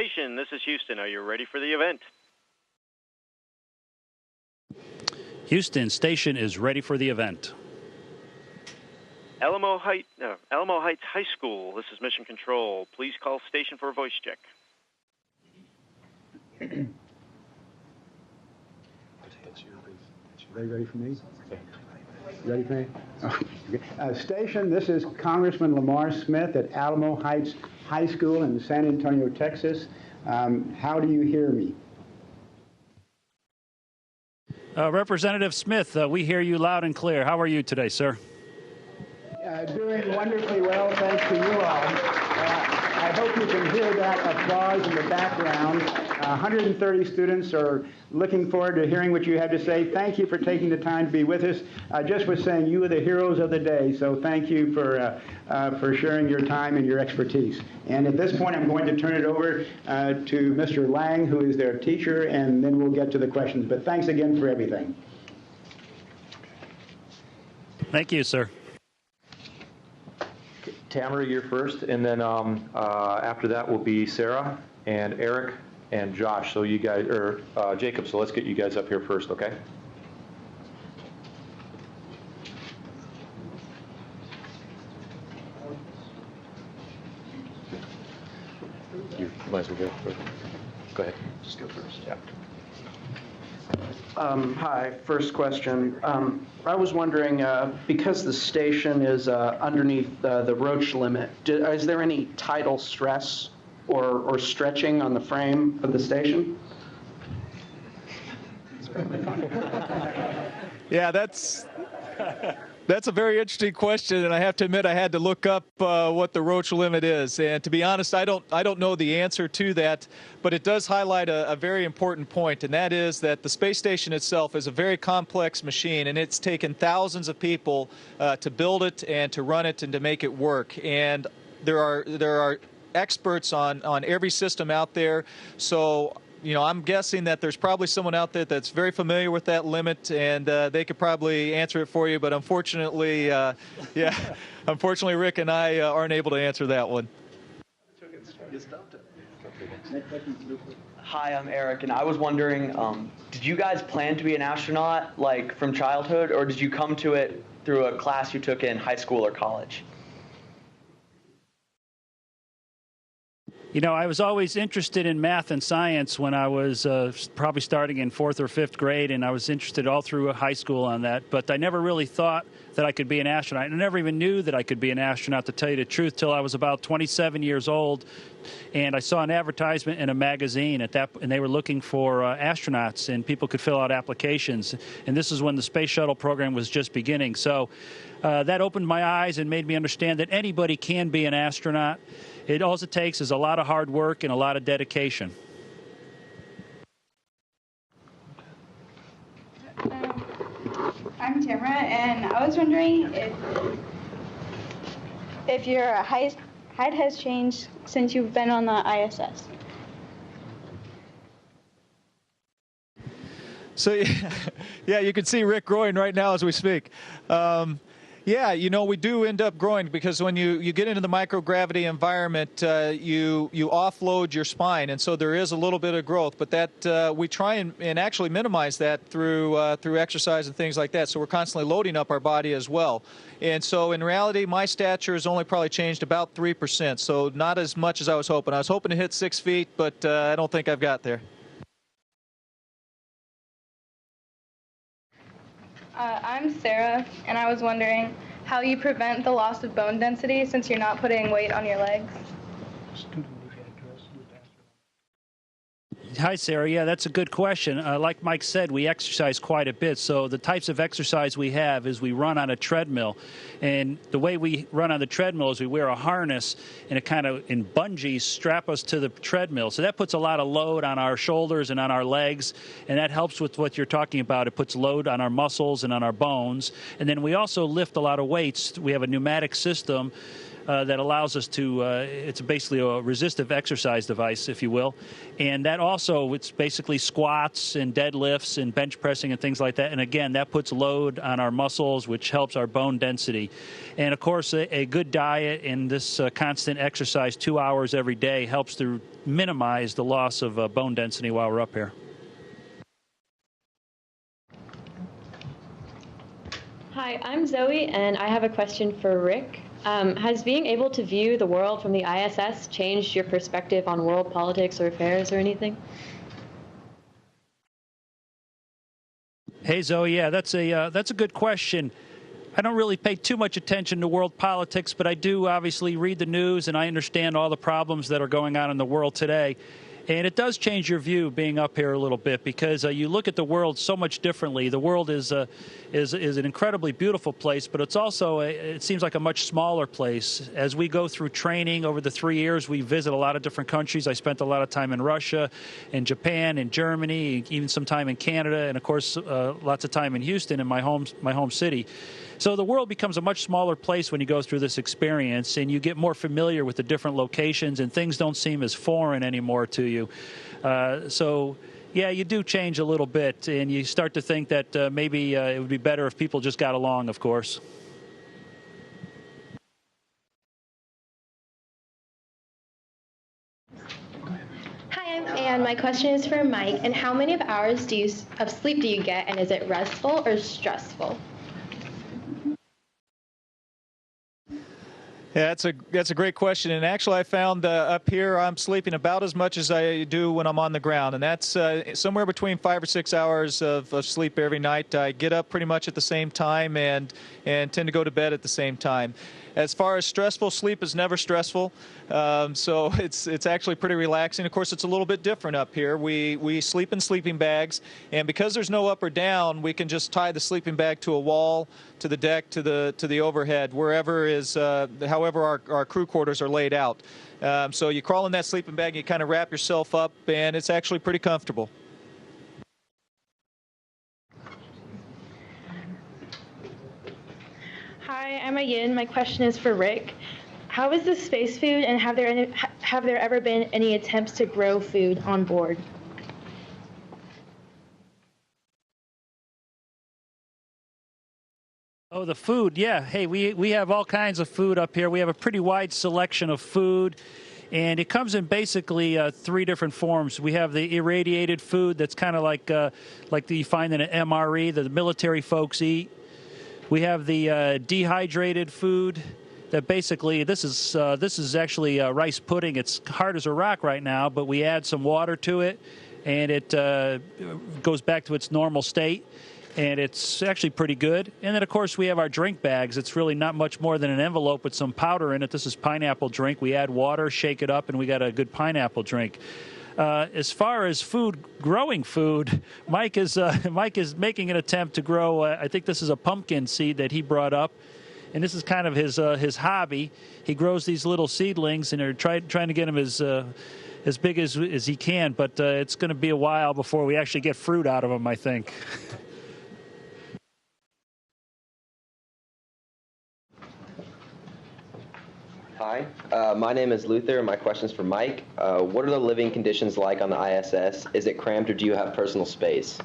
Station, this is Houston. Are you ready for the event? Houston Station is ready for the event. Alamo Heights High School, this is Mission Control. Please call station for a voice check. Ready for me? Ready for me? Station, this is Congressman Lamar Smith at Alamo Heights High School in San Antonio, Texas. How do you hear me? Representative Smith, we hear you loud and clear. How are you today, sir? Doing wonderfully well, thanks to you all. I hope you can hear that applause in the background. 130 students are looking forward to hearing what you have to say. Thank you for taking the time to be with us. I just was saying you are the heroes of the day, so thank you for sharing your time and your expertise. And at this point, I'm going to turn it over to Mr. Lang, who is their teacher, and then we'll get to the questions. But thanks again for everything. Thank you, sir. Tamara, you're first, and then after that will be Sarah and Eric and Josh. So you guys, or Jacob, so let's get you guys up here first, okay? You might as well go first. Go ahead. Just go first. Yeah. Hi, first question. I was wondering, because the station is underneath the roach limit, is there any tidal stress or stretching on the frame of the station? Yeah, that's a very interesting question, and I have to admit I had to look up what the roach limit is. And to be honest, I don't know the answer to that, but it does highlight a very important point, and that is that the space station itself is a very complex machine, and it's taken thousands of people to build it and to run it and to make it work. And there are experts on every system out there, so I'm guessing that there's probably someone out there that's very familiar with that limit, and they could probably answer it for you. But unfortunately, unfortunately, Rick and I aren't able to answer that one. Hi, I'm Eric, and I was wondering, did you guys plan to be an astronaut, like, from childhood, or did you come to it through a class you took in high school or college? I was always interested in math and science when I was probably starting in 4th or 5th grade, and I was interested all through high school on that. But I never really thought that I could be an astronaut. I never even knew that I could be an astronaut, to tell you the truth, till I was about 27 years old, and I saw an advertisement in a magazine and they were looking for astronauts, and people could fill out applications. And this is when the space shuttle program was just beginning. So that opened my eyes and made me understand that anybody can be an astronaut. All it takes is a lot of hard work and a lot of dedication. I'm Tamara, and I was wondering if your height has changed since you've been on the ISS. So, yeah, you can see Rick growing right now as we speak. Yeah, we do end up growing because when you get into the microgravity environment, you offload your spine, and so there is a little bit of growth. But that we try and actually minimize that through exercise and things like that. So we're constantly loading up our body as well. And so in reality, my stature has only probably changed about 3%. So not as much as I was hoping. I was hoping to hit 6 feet, but I don't think I've got there. I'm Sarah, and I was wondering how you prevent the loss of bone density since you're not putting weight on your legs. Hi, Sarah. Yeah, that's a good question. Like Mike said, we exercise quite a bit. So the types of exercise we have is we run on a treadmill. And the way we run on the treadmill is we wear a harness and it kind of, in bungees, strap us to the treadmill. So that puts a lot of load on our shoulders and on our legs. And that helps with what you're talking about. It puts load on our muscles and on our bones. And then we also lift a lot of weights. We have a pneumatic system that allows us to, it's basically a resistive exercise device, if you will. And that also, it's basically squats and deadlifts and bench pressing and things like that. And again, that puts load on our muscles, which helps our bone density. And of course, a good diet and this constant exercise 2 hours every day helps to minimize the loss of bone density while we're up here. Hi, I'm Zoe, and I have a question for Rick. Has being able to view the world from the ISS changed your perspective on world politics or affairs or anything? Hey, Zoe, yeah, that's a good question. I don't really pay too much attention to world politics, but I do obviously read the news, and I understand all the problems that are going on in the world today. And it does change your view being up here a little bit, because you look at the world so much differently. The world is an incredibly beautiful place, but it's also, it seems like a much smaller place. As we go through training over the 3 years, we visit a lot of different countries. I spent a lot of time in Russia, in Japan, in Germany, even some time in Canada, and of course, lots of time in Houston, in my home city. So the world becomes a much smaller place when you go through this experience, and you get more familiar with the different locations, and things don't seem as foreign anymore to you. So, yeah, you do change a little bit, and you start to think that maybe it would be better if people just got along, of course. Hi, I'm Anne. My question is for Mike. And how many hours of sleep do you get, and is it restful or stressful? Yeah, that's a great question. And actually, I found up here I'm sleeping about as much as I do when I'm on the ground, and that's somewhere between 5 or 6 hours of sleep every night. I get up pretty much at the same time and tend to go to bed at the same time. As far as stressful, sleep is never stressful, so it's actually pretty relaxing. Of course, it's a little bit different up here. We sleep in sleeping bags, and because there's no up or down, we can just tie the sleeping bag to a wall, to the deck, to the overhead, wherever is, however our crew quarters are laid out. So you crawl in that sleeping bag, you kind of wrap yourself up, and it's actually pretty comfortable. Hi, I'm Ayin. My question is for Rick. How is the space food, and have there ever been any attempts to grow food on board? Oh, the food, yeah. Hey, we have all kinds of food up here. We have a pretty wide selection of food, and it comes in basically 3 different forms. We have the irradiated food that's kind of like you find in an MRE that the military folks eat. We have the dehydrated food that basically, this is actually rice pudding. It's hard as a rock right now, but we add some water to it, and it goes back to its normal state, and it's actually pretty good. And then, of course, we have our drink bags. It's really not much more than an envelope with some powder in it. This is pineapple drink. We add water, shake it up, and we got a good pineapple drink. As far as food, growing food, Mike is making an attempt to grow. I think this is a pumpkin seed that he brought up, and this is kind of his hobby. He grows these little seedlings, and they're trying to get them as big as he can. But it's going to be a while before we actually get fruit out of them, I think. Hi, my name is Luther, and my question is for Mike. What are the living conditions like on the ISS? Is it cramped, or do you have personal space?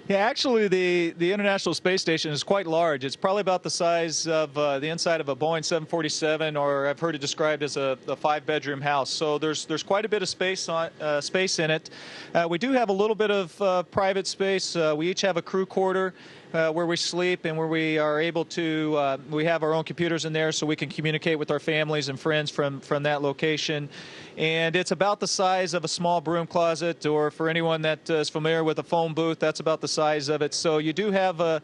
Yeah, actually, the International Space Station is quite large. It's probably about the size of the inside of a Boeing 747, or I've heard it described as a 5-bedroom house. So there's quite a bit of space in it. We do have a little bit of private space. We each have a crew quarter where we sleep, and where we are able to, we have our own computers in there so we can communicate with our families and friends from that location. And it's about the size of a small broom closet, or for anyone that is familiar with a phone booth, that's about the size of it. So you do have a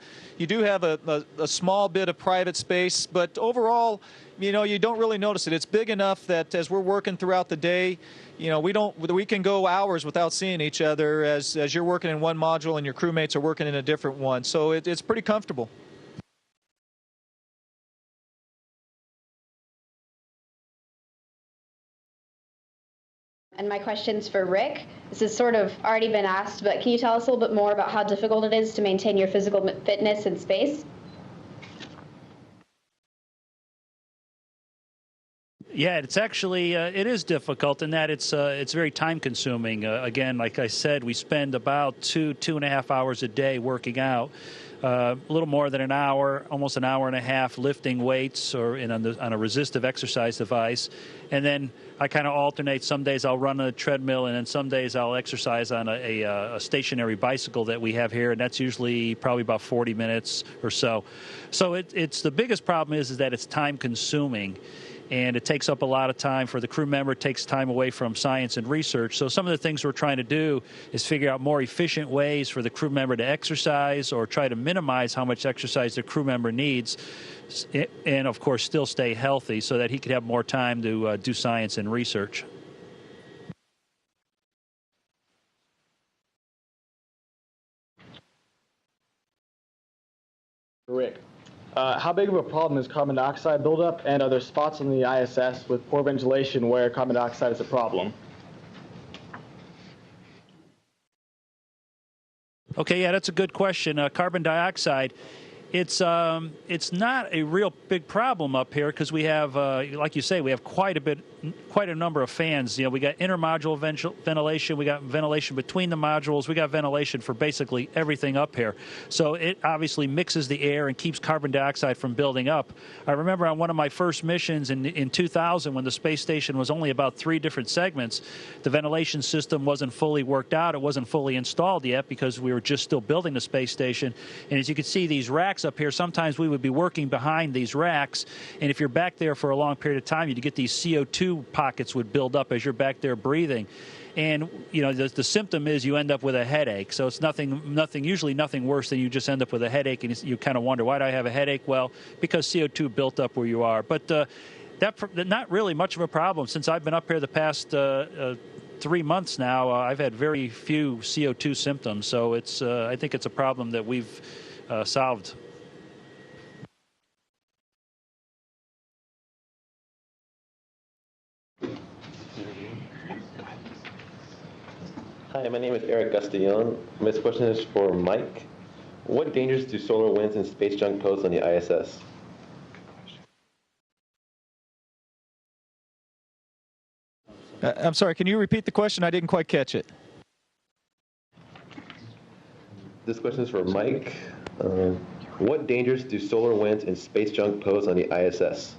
small bit of private space, but overall, you don't really notice it. It's big enough that as we're working throughout the day, we can go hours without seeing each other as you're working in one module and your crewmates are working in a different one. So it's pretty comfortable. And my question's for Rick. This has sort of already been asked, but can you tell us a little bit more about how difficult it is to maintain your physical fitness in space? Yeah, it's actually it is difficult in that it's very time consuming. Again, like I said, we spend about 2.5 hours a day working out. A little more than an hour, almost an hour and a half lifting weights or on a resistive exercise device. And then I kind of alternate. Some days I'll run on a treadmill, and then some days I'll exercise on a stationary bicycle that we have here, and that's usually probably about 40 minutes or so. So it's the biggest problem is that it's time consuming. And it takes up a lot of time for the crew member. It takes time away from science and research. So some of the things we're trying to do is figure out more efficient ways for the crew member to exercise or try to minimize how much exercise the crew member needs and, of course, still stay healthy so that he could have more time to do science and research. Rick. How big of a problem is carbon dioxide buildup, and are there spots on the ISS with poor ventilation where carbon dioxide is a problem? Okay, yeah, that's a good question. Carbon dioxide, it's not a real big problem up here because we have, like you say, we have quite a number of fans. You know, we got intermodule ventilation, we got ventilation between the modules, we got ventilation for basically everything up here. So it obviously mixes the air and keeps carbon dioxide from building up. I remember on one of my first missions in 2000 when the space station was only about 3 different segments, the ventilation system wasn't fully worked out. It wasn't fully installed yet because we were just still building the space station. And as you can see, these racks up here, sometimes we would be working behind these racks, and if you're back there for a long period of time, you'd get these CO2 pockets would build up as you're back there breathing. And you know the symptom is you end up with a headache. So it's usually nothing worse than you just end up with a headache, and you kind of wonder, why do I have a headache? Well, because CO2 built up where you are. But that's not really much of a problem. Since I've been up here the past 3 months now, I've had very few CO2 symptoms. So I think it's a problem that we've solved. Hi, my name is Eric Gustillon. This question is for Mike. What dangers do solar winds and space junk pose on the ISS? I'm sorry, can you repeat the question? I didn't quite catch it. This question is for Mike. What dangers do solar winds and space junk pose on the ISS?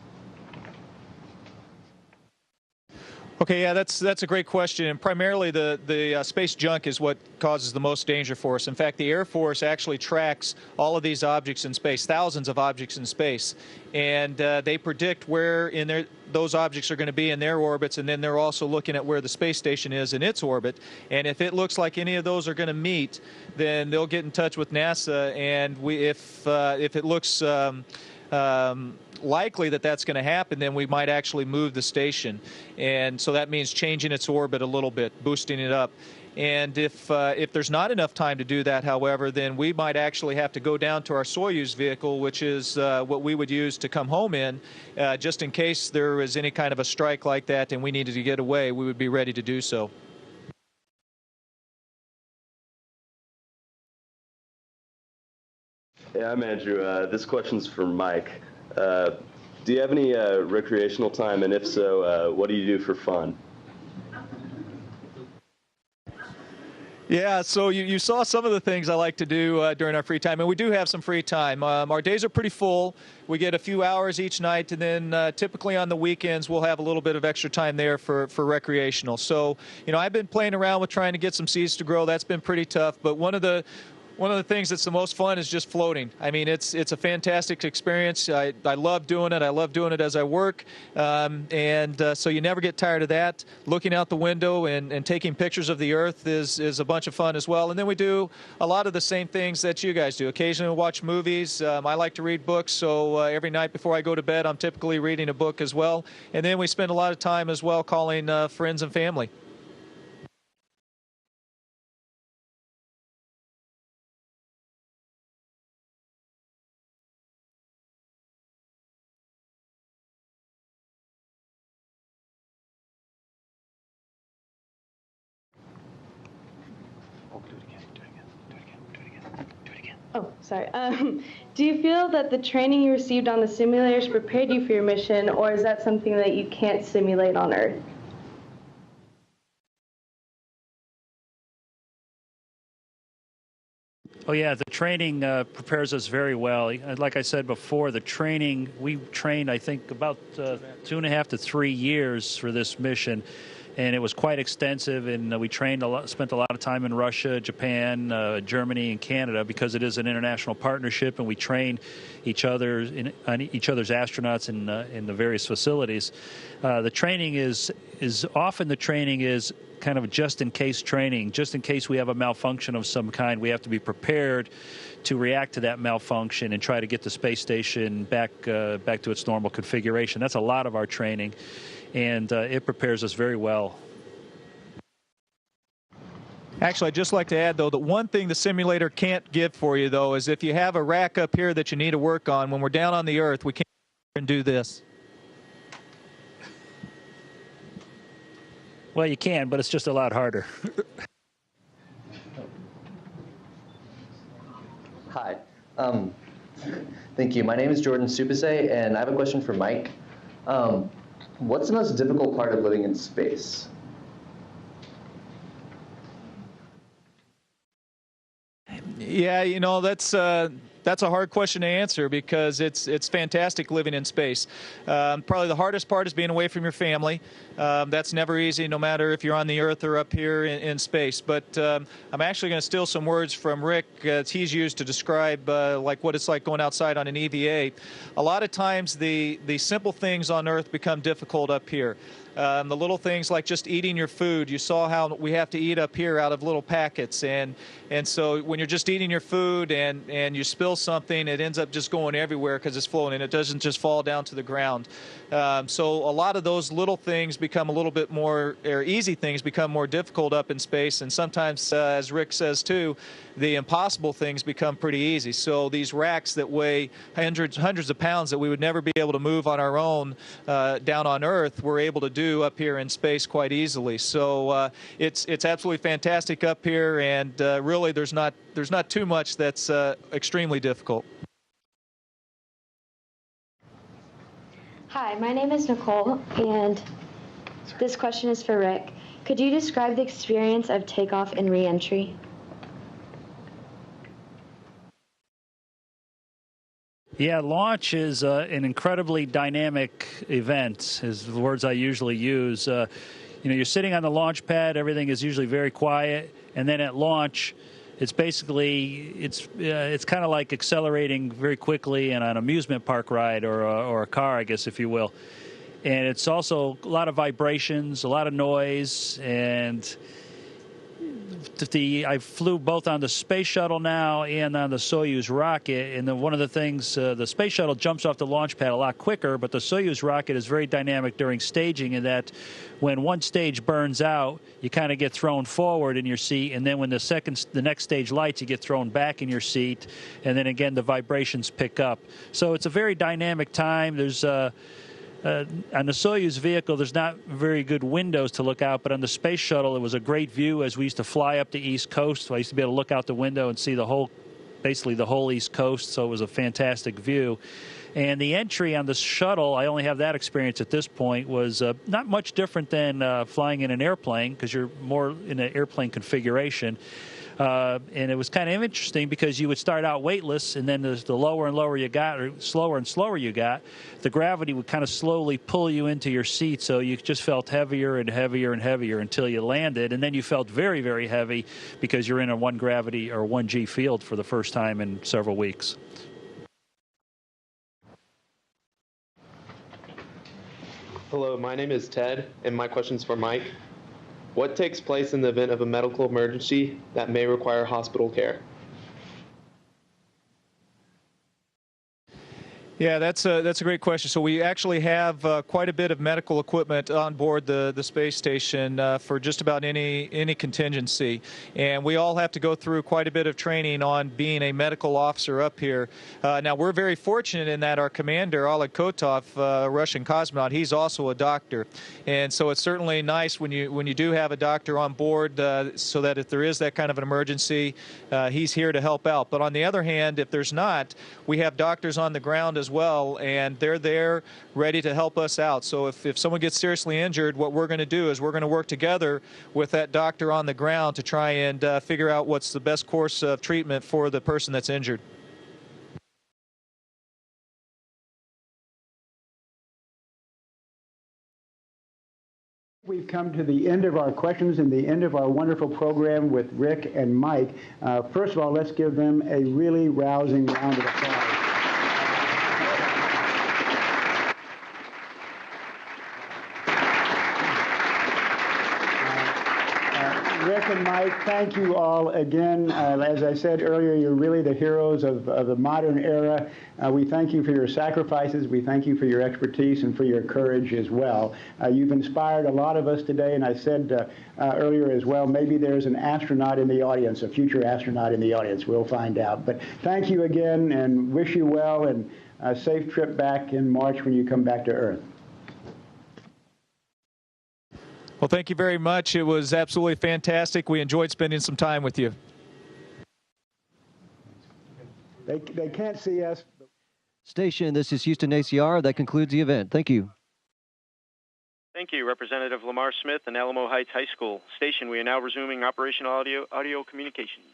Okay, yeah, that's a great question, and primarily the space junk is what causes the most danger for us. In fact, the Air Force actually tracks all of these objects in space, thousands of objects in space, and they predict where those objects are going to be in their orbits, and then they're also looking at where the space station is in its orbit. And if it looks like any of those are going to meet, then they'll get in touch with NASA, and if it looks likely that that's going to happen, then we might actually move the station. And so that means changing its orbit a little bit, boosting it up. And if there's not enough time to do that, however, then we might actually have to go down to our Soyuz vehicle, which is what we would use to come home in, just in case there was any kind of a strike like that and we needed to get away, we would be ready to do so. Yeah, I'm Andrew. This question's for Mike. Do you have any recreational time, and if so, what do you do for fun? Yeah, so you saw some of the things I like to do during our free time, and we do have some free time. Our days are pretty full. We get a few hours each night, and then typically on the weekends we'll have a little bit of extra time there for recreational. So, you know, I've been playing around with trying to get some seeds to grow. That's been pretty tough, but one of the things that's the most fun is just floating. I mean, it's a fantastic experience. I love doing it. I love doing it as I work. So you never get tired of that. Looking out the window and taking pictures of the Earth is a bunch of fun as well. And then we do a lot of the same things that you guys do. Occasionally we watch movies. I like to read books, so every night before I go to bed, I'm typically reading a book as well. And then we spend a lot of time as well calling friends and family. Oh, sorry. Do you feel that the training you received on the simulators prepared you for your mission, or is that something that you can't simulate on Earth? Oh yeah, the training prepares us very well. Like I said before, the training, we trained, I think, about 2.5 to 3 years for this mission. And it was quite extensive, and we trained a lot, spent a lot of time in Russia, Japan, Germany, and Canada, because it is an international partnership, and we train each other each other's astronauts in the various facilities. The training is often kind of just in case training, just in case we have a malfunction of some kind. We have to be prepared to react to that malfunction and try to get the space station back to its normal configuration. That's a lot of our training, and it prepares us very well. Actually, I'd just like to add, though, that one thing the simulator can't give for you, though, is if you have a rack up here that you need to work on, when we're down on the Earth, we can't do this. Well, you can, but it's just a lot harder. Hi. Thank you. My name is Jordan Supase, and I have a question for Mike. What's the most difficult part of living in space? Yeah, you know, that's a hard question to answer, because it's fantastic living in space. Probably the hardest part is being away from your family. That's never easy, no matter if you're on the Earth or up here in space. But I'm actually going to steal some words from Rick he's used to describe like what it's like going outside on an EVA. A lot of times the simple things on Earth become difficult up here. The little things like just eating your food. You saw how we have to eat up here out of little packets, and so when you're just eating your food and you spill something, it ends up just going everywhere because it's flowing, and it doesn't just fall down to the ground. So a lot of those little things become a little bit more, or easy things become more difficult up in space, and sometimes, as Rick says too, the impossible things become pretty easy. So these racks that weigh hundreds of pounds that we would never be able to move on our own down on Earth, we're able to do up here in space quite easily. So it's absolutely fantastic up here, and really there's not too much that's extremely difficult. Hi, my name is Nicole, and this question is for Rick. Could you describe the experience of takeoff and re-entry? Yeah, launch is an incredibly dynamic event, is the words I usually use. You know, you're sitting on the launch pad, everything is usually very quiet, and then at launch, it's basically, it's kind of like accelerating very quickly in an amusement park ride or a car, I guess, if you will. And it's also a lot of vibrations, a lot of noise, and I flew both on the space shuttle now and on the Soyuz rocket, and then one of the things, the space shuttle jumps off the launch pad a lot quicker, but the Soyuz rocket is very dynamic during staging, in that when one stage burns out, you kind of get thrown forward in your seat, and then when the next stage lights, you get thrown back in your seat, and then again the vibrations pick up. So it's a very dynamic time. There's on the Soyuz vehicle, there's not very good windows to look out, but on the space shuttle, it was a great view as we used to fly up the East Coast. So I used to be able to look out the window and see basically the whole East Coast, so it was a fantastic view. And the entry on the shuttle, I only have that experience at this point, was not much different than flying in an airplane, because you're more in an airplane configuration. And it was kind of interesting, because you would start out weightless, and then the lower and lower you got, or slower and slower you got, the gravity would kind of slowly pull you into your seat, so you just felt heavier and heavier and heavier until you landed, and then you felt very, very heavy because you're in a 1 gravity or 1G field for the first time in several weeks. Hello, my name is Ted, and my question's for Mike. What takes place in the event of a medical emergency that may require hospital care? Yeah, that's a great question. So we actually have quite a bit of medical equipment on board the space station for just about any contingency, and we all have to go through quite a bit of training on being a medical officer up here. Now we're very fortunate in that our commander, Oleg Kotov, a Russian cosmonaut, he's also a doctor, and so it's certainly nice when you do have a doctor on board, so that if there is that kind of an emergency, he's here to help out. But on the other hand, if there's not, we have doctors on the ground as well, and they're there ready to help us out. So if someone gets seriously injured, what we're going to do is we're going to work together with that doctor on the ground to try and figure out what's the best course of treatment for the person that's injured. We've come to the end of our questions and the end of our wonderful program with Rick and Mike. First of all, let's give them a really rousing round of applause. Rick and Mike, thank you all again. As I said earlier, you're really the heroes of the modern era. We thank you for your sacrifices. We thank you for your expertise and for your courage as well. You've inspired a lot of us today, and I said earlier as well, maybe there's an astronaut in the audience, a future astronaut in the audience. We'll find out. But thank you again, and wish you well, and a safe trip back in March when you come back to Earth. Well, thank you very much. It was absolutely fantastic. We enjoyed spending some time with you. They can't see us. Station, this is Houston ACR. That concludes the event. Thank you. Thank you, Representative Lamar Smith and Alamo Heights High School. Station, we are now resuming operational audio communications.